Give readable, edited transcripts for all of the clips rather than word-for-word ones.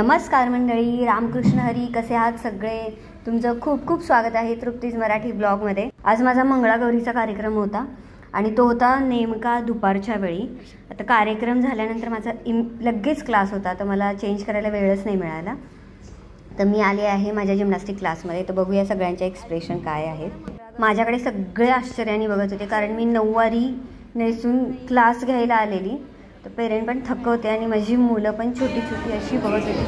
नमस्कार मंडळी, रामकृष्ण हरी. कसे आहात सगळे? तुमचं खूप खूप स्वागत आहे तृप्तीज मराठी ब्लॉगमध्ये. आज माझा मंगळागौरीचा कार्यक्रम होता आणि तो होता नेमका दुपारच्या वेळी. आता कार्यक्रम झाल्यानंतर माझा लगेच क्लास होता, तर मला चेंज करायला वेळच नाही मिळाला. तर मी आले आहे माझ्या जिम्नॅस्टिक क्लासमध्ये. तर बघूया सगळ्यांचे एक्सप्रेशन काय आहेत. माझ्याकडे सगळे आश्चर्याने बघत होते, कारण मी नऊवारी नेसून क्लास घ्यायला आलेली. तर पेरेंट पण थक्क होते आणि माझी मुलं पण छोटी छोटी अशी बघत होती.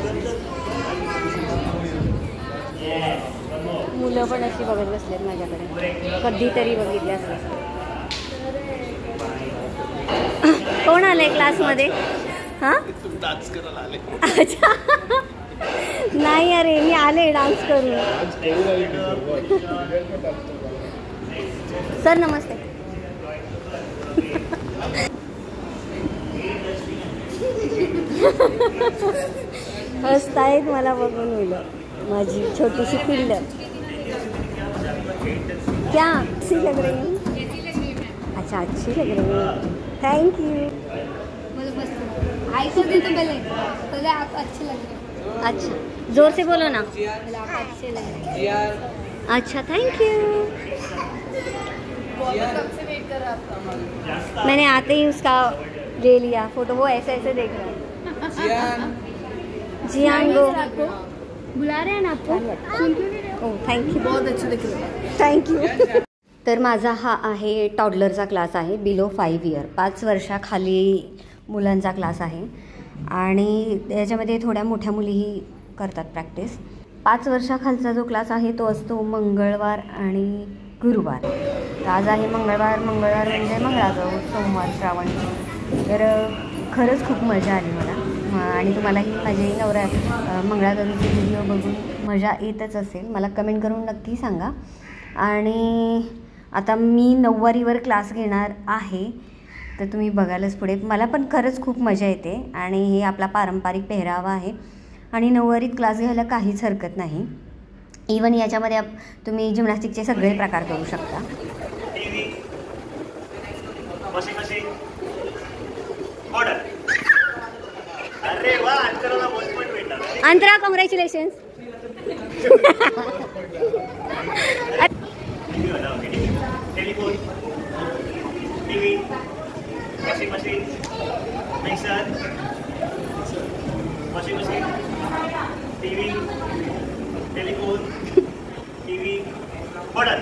मुलं पण अशी बघत बसलेत माझ्याकडे, कधीतरी बघितले असते. कोण आलंय क्लासमध्ये? हां, अच्छा. नाही अरे, मी आले डान्स करून. सर नमस्ते. हसतायत मला बघून मुलं, माझी छोटीशी पिल्लं. क्या अच्छी लग रही है? अच्छा, अच्छी लग रही है. Thank you. आप अच्छे लग रहे. अच्छा, जोर से बोलो ना. आप अच्छे लग रहे. अच्छा, थैंक यू. मैंने आते ही उसका ले लिया फोटो. वो ऐसे ऐसे देख रहा है. जियान गो बुला रहे हैं ना आपको. ओह, थैंक यू. बहुत अच्छे दिख रहे हैं. Thank you. तर माझा हा आहे टॉडलरचा क्लास आहे, बिलो 5 इयर, 5 वर्षाखाली मुलांचा क्लास आहे. आणि याच्यामध्ये थोड्या मोठ्या मुलीही करतात प्रॅक्टिस. 5 वर्षाखालचा जो क्लास आहे तो असतो मंगळवार आणि गुरुवार. तर आज आहे मंगळवार म्हणजे मंगळागौर, सोमवार, श्रावण. तर खरंच खूप मजा आली मला. आणि तुम्हालाही माझे मंगळागौरीचे व्हिडिओ बघून मजा येतच असेल. मला कमेंट करून नक्की सांगा. आणि आता मी नऊवारीवर क्लास घेणार आहे, तर तुम्ही बघालच पुढे. मला पण खरंच खूप मजा येते आणि हे आपला पारंपरिक पेहरावा आहे आणि नऊवारीत क्लास घ्यायला काहीच हरकत नाही. इवन याच्यामध्ये तुम्ही जिम्नॅस्टिकचे सगळे प्रकार करू शकता. Antara, congratulations. Telephone, TV, washing machine, mixer, washing machine, TV, telephone, TV, order.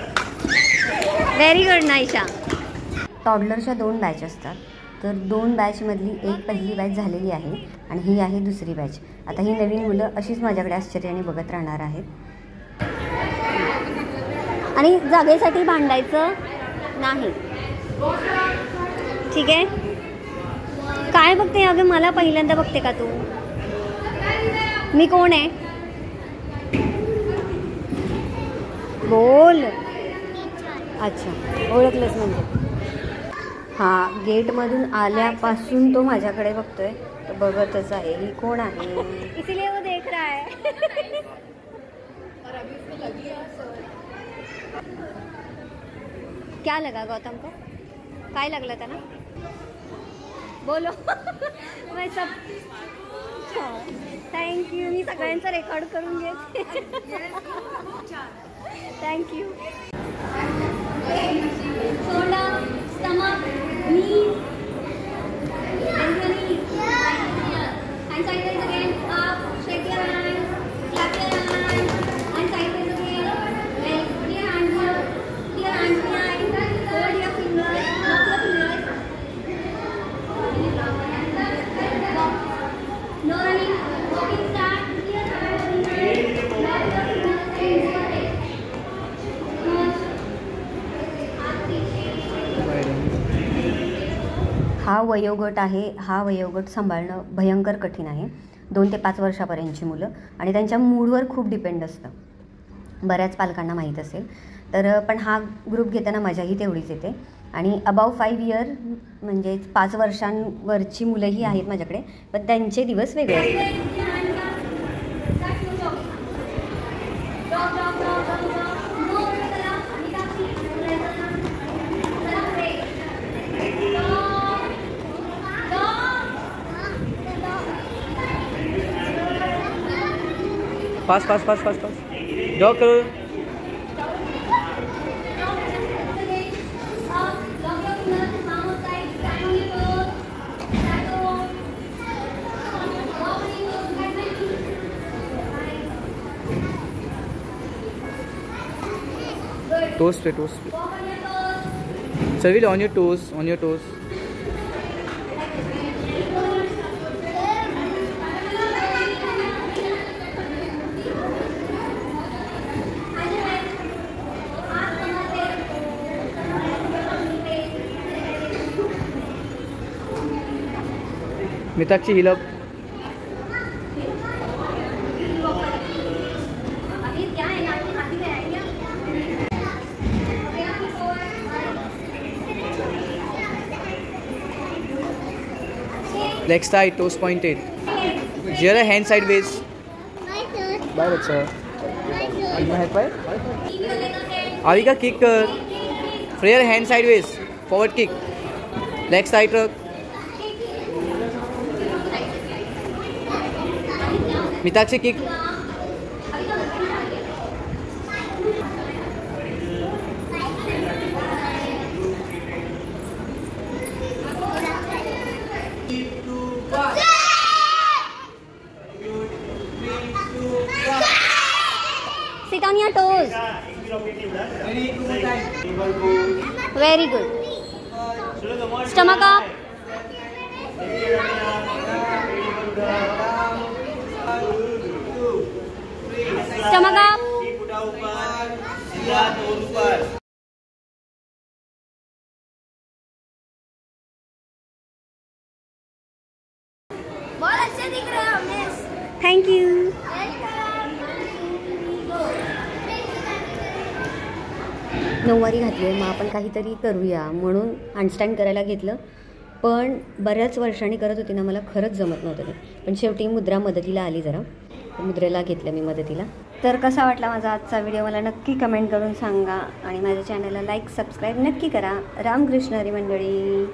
Very good Naisha. टॉडलरच्या 2 बॅच असतात. तर 2 बॅचमधली एक पहिली बॅच झालेली आहे आणि ही आहे दुसरी बॅच. आता ही नवीन मुलं अशीच माझ्याकडे आश्चर्याने बघत राहणार आहेत. आणि जागेसाठी भांडायचं नाही, ठीक आहे? काय बघते अगं? मला पहिल्यांदा बघते का तू? मी कोण आहे? बोल. अच्छा, ओळखलंच म्हणजे. हां, गेटमधून आल्यापासून तो माझ्याकडे बघतोय, तर बघतच आहे ही कोण आहे. इसीलिए वो देख रहा है. क्या लगा गौतम को? काय लागलं त्यांना? बोलो. मैं सब. थँक्यू. मी सगळ्यांचं रेकॉर्ड करून घेते. थँक्यू. सोडा, स्टमक, नी. हा वयोगट आहे. हा वयोगट सांभाळणं भयंकर कठीण आहे. 2 ते 5 वर्षापर्यंतची मुलं, आणि त्यांच्या मूडवर खूप डिपेंड असतं. बऱ्याच पालकांना माहीत असेल. तर पण हा ग्रुप घेताना मजाही तेवढीच येते. आणि अबाव 5 इयर म्हणजे 5 वर्षांवरची मुलंही आहेत माझ्याकडे, पण त्यांचे दिवस वेगळे असतात. Fast fast fast fast fast jog करो. टोस्ट पे टोस्ट पे. सर्विल on your toast, on your toast. Mitakshi heel up. Leg side, toes pointed. Rear a hand sideways. Bye बच्चा. अपना head by. आविका kick कर. Rear hand sideways. Forward kick. Leg side tuck. Mitakshi kick. Sit on your toes. Very good. Stomach up. Stomach up. बहुत अच्छे दिख रहे हो miss. Thank you. नऊवारी घातली आहे, मग आपण काहीतरी करूया म्हणून हँडस्टँड करायला घेतलं. पण बऱ्याच वर्षांनी करत होती ना, मला खरंच जमत नव्हतं ते. पण शेवटी मुद्रा मदतीला आली जरा. मुद्रेला घेतलं मी मदतीला. तर कसा वाटला माझा आजचा व्हिडिओ मला नक्की कमेंट करून सांगा. आणि माझ्या चॅनलला लाईक सबस्क्राईब नक्की करा. रामकृष्ण हरी मंडळी.